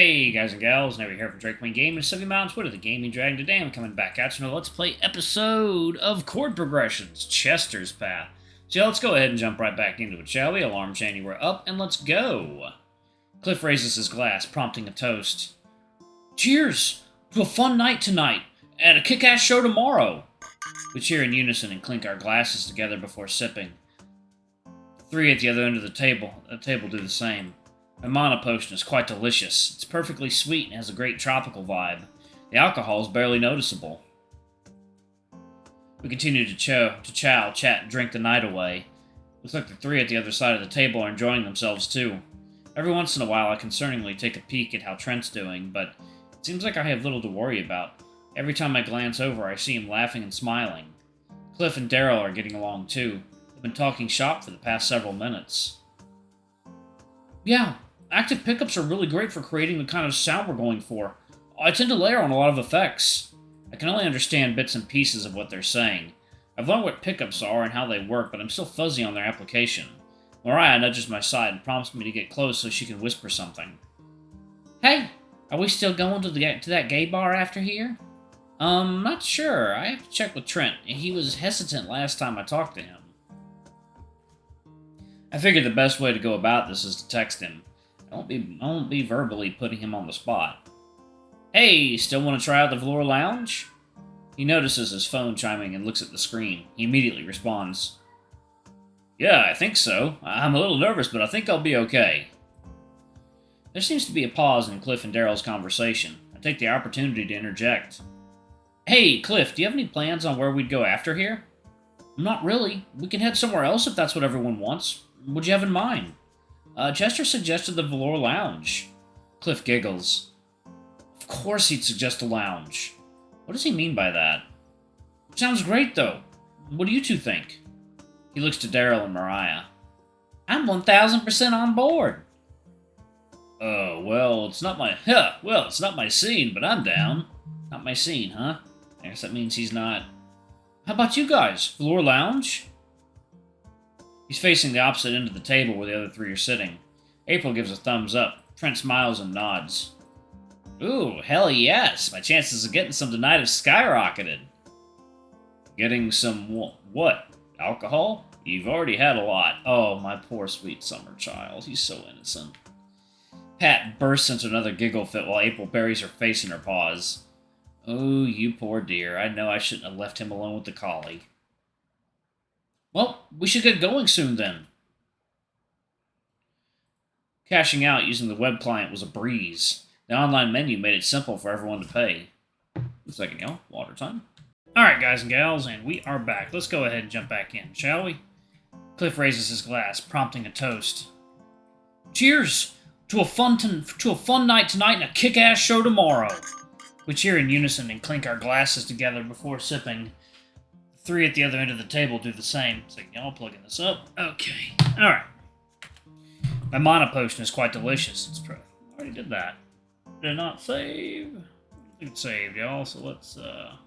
Hey guys and gals, now we're here from Drake Queen Gaming and Seven Mountains Twitter, the Gaming Dragon. Today I'm coming back at you with a Let's Play episode of Chord Progressions, Chester's Path. So yeah, let's go ahead and jump right back into it, shall we? Alarm Shandy, we're up and let's go. Cliff raises his glass, prompting a toast. Cheers to a fun night tonight and a kick-ass show tomorrow. We cheer in unison and clink our glasses together before sipping. The three at the other end of the table do the same. My mana potion is quite delicious. It's perfectly sweet and has a great tropical vibe. The alcohol is barely noticeable. We continue to chow, chat, and drink the night away. Looks like the three at the other side of the table are enjoying themselves too. Every once in a while I concerningly take a peek at how Trent's doing, but it seems like I have little to worry about. Every time I glance over, I see him laughing and smiling. Cliff and Daryl are getting along too. They've been talking shop for the past several minutes. Yeah. Active pickups are really great for creating the kind of sound we're going for. I tend to layer on a lot of effects. I can only understand bits and pieces of what they're saying. I've learned what pickups are and how they work, but I'm still fuzzy on their application. Mariah nudges my side and prompts me to get close so she can whisper something. Hey, are we still going to that gay bar after here? Not sure. I have to check with Trent. He was hesitant last time I talked to him. I figured the best way to go about this is to text him. I won't be verbally putting him on the spot. Hey, still want to try out the Velour Lounge? He notices his phone chiming and looks at the screen. He immediately responds. Yeah, I think so. I'm a little nervous, but I think I'll be okay. There seems to be a pause in Cliff and Daryl's conversation. I take the opportunity to interject. Hey, Cliff, do you have any plans on where we'd go after here? Not really. We can head somewhere else if that's what everyone wants. What'd you have in mind? Chester suggested the Velour Lounge. Cliff giggles. Of course he'd suggest a lounge. What does he mean by that? Sounds great, though. What do you two think? He looks to Daryl and Mariah. I'm 1000% on board. Well, it's not my scene, but I'm down. Not my scene, huh? I guess that means he's not. How about you guys? Velour Lounge? He's facing the opposite end of the table where the other three are sitting. April gives a thumbs up. Trent smiles and nods. Ooh, hell yes! My chances of getting some tonight have skyrocketed. Getting some what? Alcohol? You've already had a lot. Oh, my poor sweet summer child. He's so innocent. Pat bursts into another giggle fit while April buries her face in her paws. Oh, you poor dear. I know I shouldn't have left him alone with the collie. Well, we should get going soon then. Cashing out using the web client was a breeze. The online menu made it simple for everyone to pay. One second, y'all. Water time. Alright, guys and gals, and we are back. Let's go ahead and jump back in, shall we? Cliff raises his glass, prompting a toast. Cheers to a fun night tonight and a kick-ass show tomorrow. We cheer in unison and clink our glasses together before sipping. Three at the other end of the table do the same. So y'all plugging this up. Okay. Alright. My mana potion is quite delicious. I already did that. Did I not save? I think it's saved, y'all. So let's load.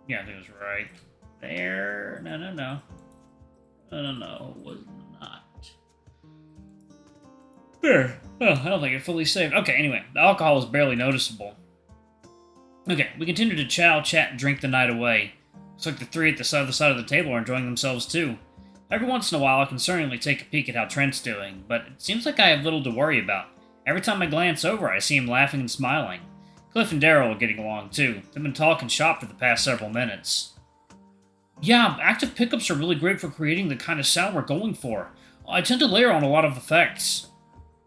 Yeah, I think it was right there. No. It was not. There. Oh, I don't think it fully saved. Okay, anyway, the alcohol is barely noticeable. Okay, we continue to chow, chat, and drink the night away. Looks like the three at the side of the table are enjoying themselves too. Every once in a while I concerningly take a peek at how Trent's doing, but it seems like I have little to worry about. Every time I glance over, I see him laughing and smiling. Cliff and Daryl are getting along too. They've been talking shop for the past several minutes. Yeah, active pickups are really great for creating the kind of sound we're going for. I tend to layer on a lot of effects.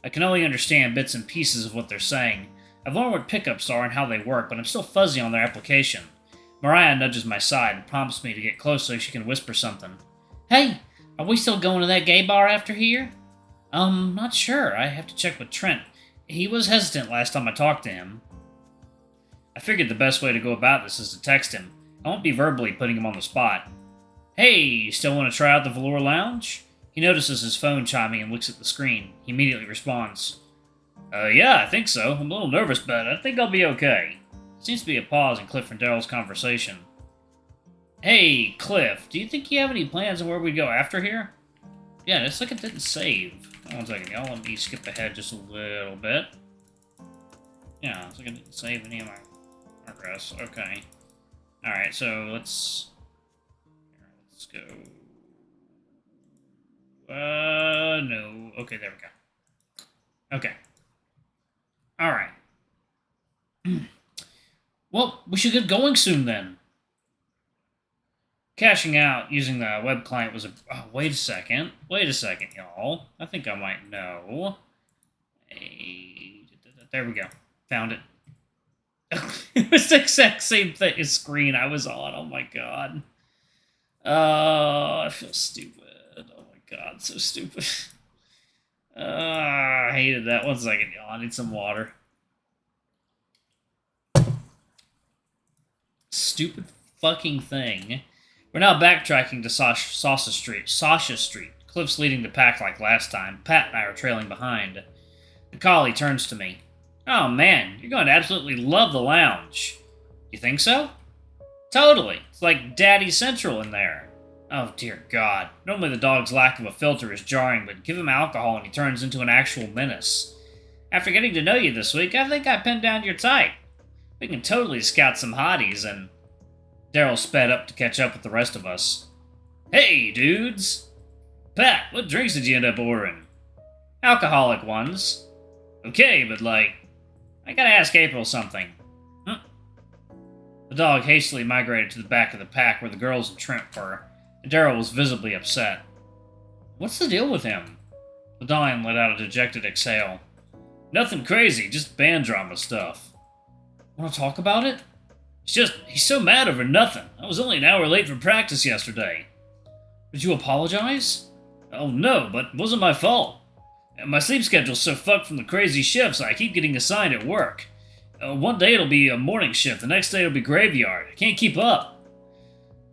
I can only understand bits and pieces of what they're saying. I've learned what pickups are and how they work, but I'm still fuzzy on their application. Mariah nudges my side and prompts me to get close so she can whisper something. Hey, are we still going to that gay bar after here? Not sure. I have to check with Trent. He was hesitant last time I talked to him. I figured the best way to go about this is to text him. I won't be verbally putting him on the spot. Hey, you still want to try out the Velour Lounge? He notices his phone chiming and looks at the screen. He immediately responds. Yeah, I think so. I'm a little nervous, but I think I'll be okay. There seems to be a pause in Cliff and Daryl's conversation. Hey, Cliff, do you think you have any plans on where we go after here? Yeah, it's like it didn't save. Hold on a second, y'all. Let me skip ahead just a little bit. Yeah, it's like it didn't save any of my progress. Okay. Alright, so let's go. No. Okay, there we go. Okay. Alright. Well, we should get going soon then. Cashing out using the web client was a... Oh, wait a second. Wait a second, y'all. I think I might know. There we go. Found it. It was the exact same screen I was on. Oh my god. I feel stupid. Oh my god, so stupid. I hated that. 1 second, y'all. I need some water. Stupid fucking thing. We're now backtracking to Sasha Street. Cliff's leading the pack like last time. Pat and I are trailing behind. The collie turns to me. Oh man, you're going to absolutely love the lounge. You think so? Totally. It's like Daddy Central in there. Oh dear God. Normally the dog's lack of a filter is jarring, but give him alcohol and he turns into an actual menace. After getting to know you this week, I think I pinned down your type. We can totally scout some hotties, and... Daryl sped up to catch up with the rest of us. Hey, dudes! Pat, what drinks did you end up ordering? Alcoholic ones. Okay, but I gotta ask April something. Huh? The dog hastily migrated to the back of the pack where the girls and Trent were, and Daryl was visibly upset. What's the deal with him? The Lion let out a dejected exhale. Nothing crazy, just band drama stuff. Want to talk about it? It's just, he's so mad over nothing. I was only an hour late for practice yesterday. Did you apologize? Oh no, but it wasn't my fault. My sleep schedule's so fucked from the crazy shifts I keep getting assigned at work. One day it'll be a morning shift, the next day it'll be graveyard. I can't keep up.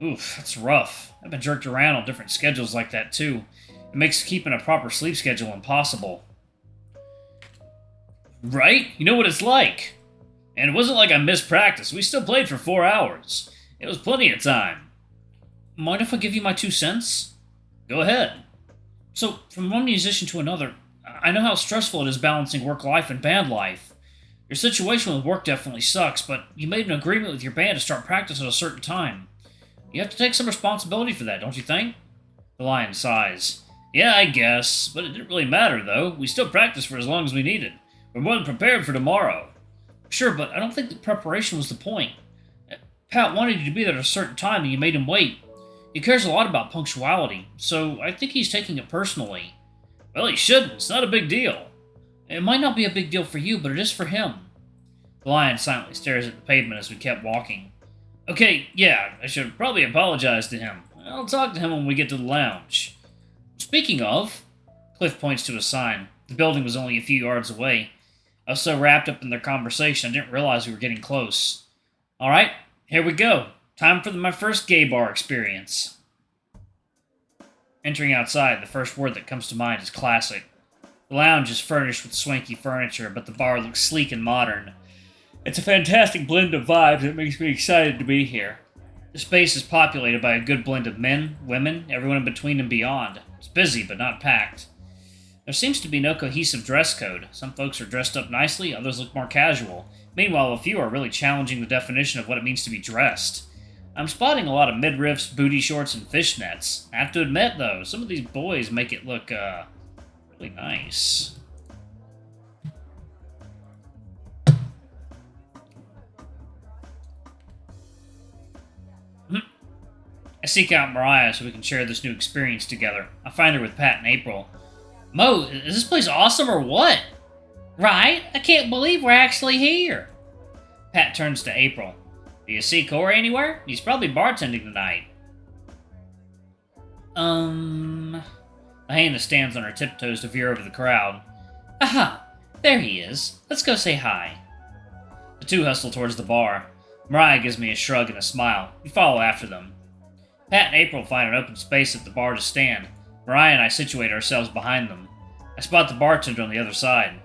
Oof, that's rough. I've been jerked around on different schedules like that too. It makes keeping a proper sleep schedule impossible. Right? You know what it's like. And it wasn't like I missed practice. We still played for 4 hours. It was plenty of time. Mind if I give you my 2 cents? Go ahead. So, from one musician to another, I know how stressful it is balancing work life and band life. Your situation with work definitely sucks, but you made an agreement with your band to start practice at a certain time. You have to take some responsibility for that, don't you think? The Lion sighs. Yeah, I guess, but it didn't really matter, though. We still practiced for as long as we needed. We're more than prepared for tomorrow. Sure, but I don't think that preparation was the point. Pat wanted you to be there at a certain time and you made him wait. He cares a lot about punctuality, so I think he's taking it personally. Well, he shouldn't. It's not a big deal. It might not be a big deal for you, but it is for him. The Lion silently stares at the pavement as we kept walking. Okay, yeah, I should probably apologize to him. I'll talk to him when we get to the lounge. Speaking of... Cliff points to a sign. The building was only a few yards away. I was so wrapped up in their conversation, I didn't realize we were getting close. Alright, here we go. Time for my first gay bar experience. Entering outside, the first word that comes to mind is classic. The lounge is furnished with swanky furniture, but the bar looks sleek and modern. It's a fantastic blend of vibes that makes me excited to be here. The space is populated by a good blend of men, women, everyone in between and beyond. It's busy, but not packed. There seems to be no cohesive dress code. Some folks are dressed up nicely, others look more casual. Meanwhile, a few are really challenging the definition of what it means to be dressed. I'm spotting a lot of midriffs, booty shorts, and fishnets. I have to admit, though, some of these boys make it look, really nice. I seek out Mariah so we can share this new experience together. I find her with Pat and April. Mo, is this place awesome or what? Right? I can't believe we're actually here. Pat turns to April. Do you see Corey anywhere? He's probably bartending tonight. Hannah stands on her tiptoes to veer over the crowd. Aha! There he is. Let's go say hi. The two hustle towards the bar. Mariah gives me a shrug and a smile. We follow after them. Pat and April find an open space at the bar to stand. Mariah and I situate ourselves behind them. I spot the bartender on the other side.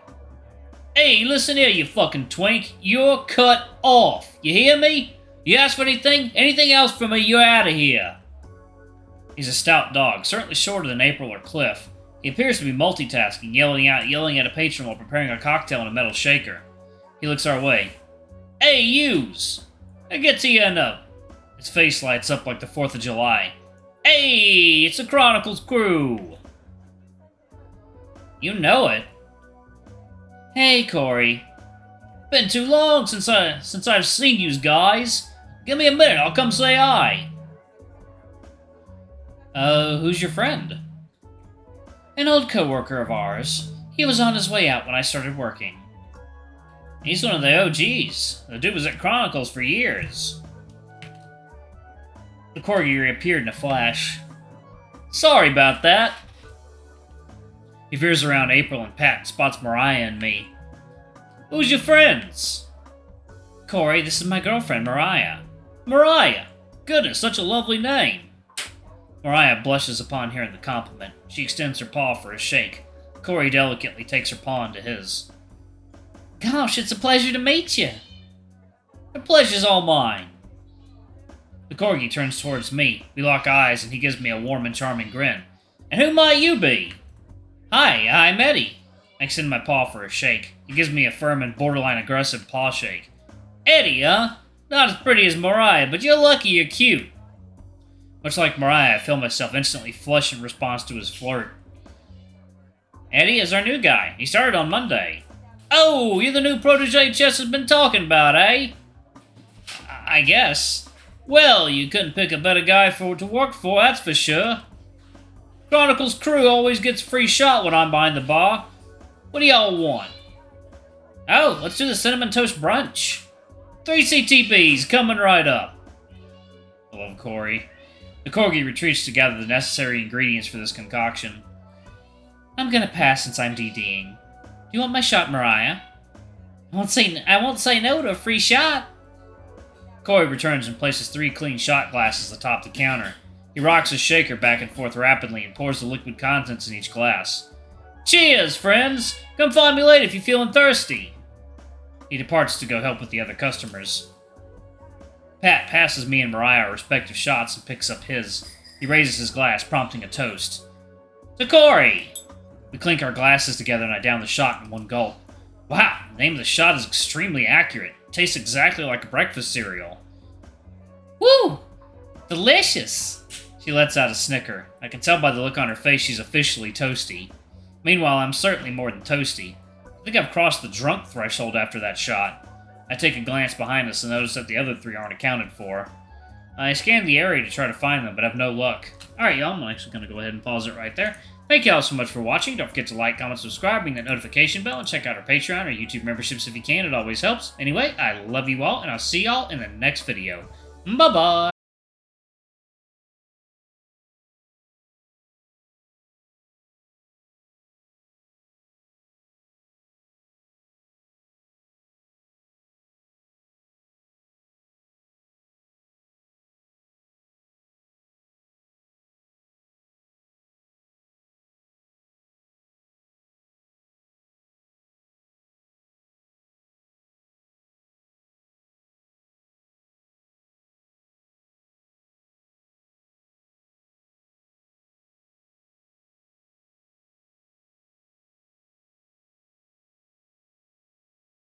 Hey, listen here, you fucking twink. You're cut off. You hear me? You ask for anything? Anything else from me, you're out of here. He's a stout dog, certainly shorter than April or Cliff. He appears to be multitasking, yelling at a patron while preparing a cocktail in a metal shaker. He looks our way. Hey, yous! I get to you enough. His face lights up like the 4th of July. Hey, it's the Chronicles crew! You know it. Hey, Corey. Been too long since I've seen yous guys. Give me a minute, I'll come say hi. Who's your friend? An old co-worker of ours. He was on his way out when I started working. He's one of the OGs. The dude was at Chronicles for years. The corgi reappeared in a flash. Sorry about that. He veers around April and Pat and spots Mariah and me. Who's your friends? Corey, this is my girlfriend, Mariah. Mariah! Goodness, such a lovely name. Mariah blushes upon hearing the compliment. She extends her paw for a shake. Corey delicately takes her paw into his. Gosh, it's a pleasure to meet you. The pleasure's all mine. The corgi turns towards me. We lock eyes, and he gives me a warm and charming grin. And who might you be? Hi, I'm Eddie. I extend my paw for a shake. He gives me a firm and borderline aggressive paw shake. Eddie, huh? Not as pretty as Mariah, but you're lucky you're cute. Much like Mariah, I feel myself instantly flush in response to his flirt. Eddie is our new guy. He started on Monday. Oh, you're the new protege Chess has been talking about, eh? I guess. Well, you couldn't pick a better guy to work for, that's for sure. Chronicles crew always gets a free shot when I'm behind the bar. What do y'all want? Oh, let's do the Cinnamon Toast Brunch. 3 CTPs, coming right up. I love Corey. The corgi retreats to gather the necessary ingredients for this concoction. I'm gonna pass since I'm DDing. Do you want my shot, Mariah? I won't say no to a free shot. Corey returns and places 3 clean shot glasses atop the counter. He rocks his shaker back and forth rapidly and pours the liquid contents in each glass. Cheers, friends! Come find me later if you're feeling thirsty. He departs to go help with the other customers. Pat passes me and Mariah our respective shots and picks up his. He raises his glass, prompting a toast. To Corey! We clink our glasses together and I down the shot in one gulp. Wow, the name of the shot is extremely accurate. It tastes exactly like a breakfast cereal. Woo! Delicious! She lets out a snicker. I can tell by the look on her face she's officially toasty. Meanwhile, I'm certainly more than toasty. I think I've crossed the drunk threshold after that shot. I take a glance behind us and notice that the other 3 aren't accounted for. I scan the area to try to find them, but have no luck. Alright, y'all, I'm actually going to go ahead and pause it right there. Thank y'all so much for watching. Don't forget to like, comment, subscribe, ring that notification bell, and check out our Patreon or YouTube memberships if you can. It always helps. Anyway, I love you all, and I'll see y'all in the next video. Bye-bye!